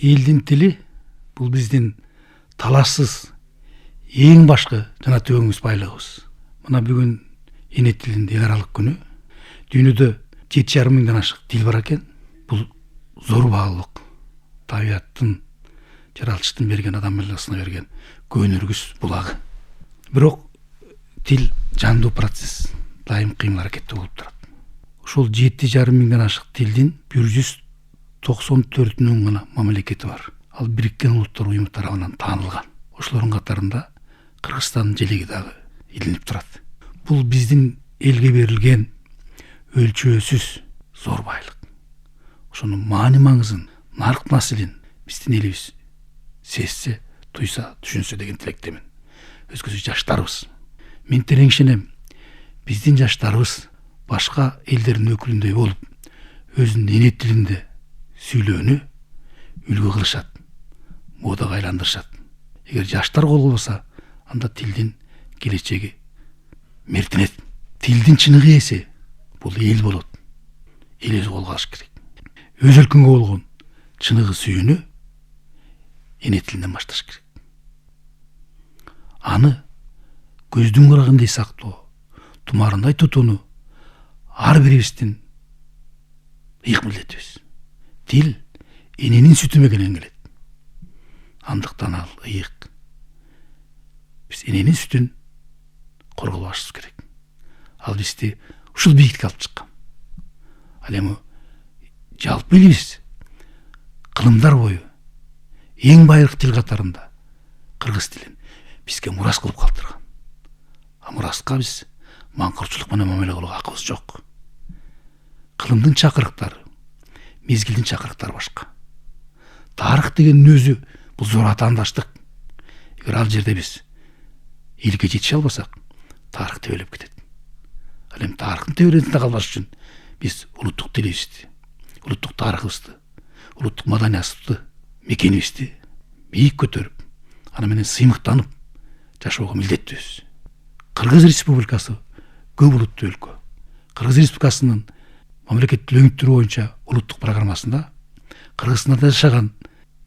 Элдин тили бул биздин талашсыз эң башкы жана төбөңүз байлыгыбыз. Мына бүгүн эне тилинин эл аралык күнү. Дүйнөдө 7,5 миңден ашык тил бар экен. Бул зор баалык. Табиаттын, жаралчытын берген, адам баласына берген көнөргүс булагы. Бирок тил жандуу процесс, дайым кыймыл аракетте болуп турат. Ошол 7,5 миңден ашык тилдин 194 гана мамлекети бар. Ал Бириккен Улуттар Уюму тарабынан таанылган. Ошолордун катарында Кыргызстандын желеги дагы илинип турат. Бул биздин элге берилген өлчөөсүз зор байлык. Ошонун маани маңызын, нарк маселин биздин элибиз сезсе, туйса, түшүнсө деген тилектемин. Өзгөчө жаштарыбыз. Мен терең ишенем, биздин жаштарыбыз башка элдердин өкүлүндөй болуп, өзүнүн эне тилинде сүйлөөнү үлгү кылышат, модага айландырышат. Эгер жаштар кол колбоса, анда тилдин келечеги мертенет. Тилдин чыныгы ээси бул эл болот. Эл өзү колго алыш керек. Өз өлкөнгө болгон чыныгы сүйүүнү эне тилинен башташ керек. Аны көздүн карагандай сактоо, тумарындай тутууну ар бирибиздин ыйык милдетибиз. Тил эненин сүтү менен келет. Андыктан ал ыйык. Биз эненин сүтүн корголошубуз керек. Ал бизди ушул бийиктикке алып чыккан. Ал эми жалпы элибиз кылымдар бою эң байыркы тил катарында кыргыз тилин бизге мурас кылып калтырган. А мураска биз маңкырчылык менен мамиле кылууга акыбыз жок. Кылымдын чакырыктары, мезгилдин чакырыктары башка. Тарых дегендин өзү бул зор атаандаштык. Эгер ал жерде биз элге жетише албасак, тарых тебелеп кетет. Ал эми тарыхтын теберетинде калбаш үчүн биз улуттук тилибизди, улуттук тарыхыбызды, улуттук маданиятыбызды, мекенибизди бийик көтөрүп, аны менен сыймыктанып жашоого милдеттүүбүз. Кыргыз Республикасы көп улуттуу өлкө. Кыргыз Республикасынын мамлекеттик өңүттөрү боюнча улуттук программасында Кыргызстанда жашаган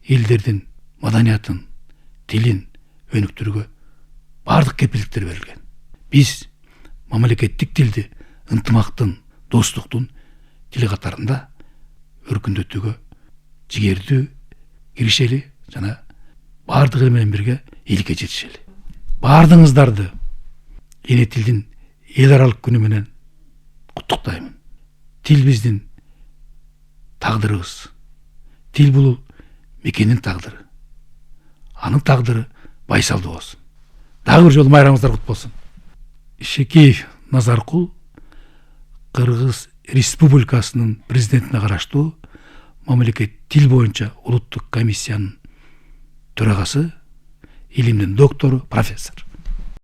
элдердин маданиятын, тилин өнүктүрүүгө бардык кепилдиктер берилген. Биз мамлекеттик тилди ынтымактын, достуктун тили катарында өркүндөтүүгө жигердүү киришели жана бардык эл менен бирге элге жетишели. Бардыгыңыздарды эне тилдин эл аралык күнү менен куттуктаймын. Тил биздин тагдырыбыз. Тил бул мекендин тагдыры. Анын тагдыры байсалдуу болсун. Дагы бир жолу майрамыңыздар кут болсун. Шекеев Назаркул Кыргыз Республикасынын президентине караштуу мамлекет тил боюнча улуттук комиссиянын төрагасы, илимдин доктору, профессор.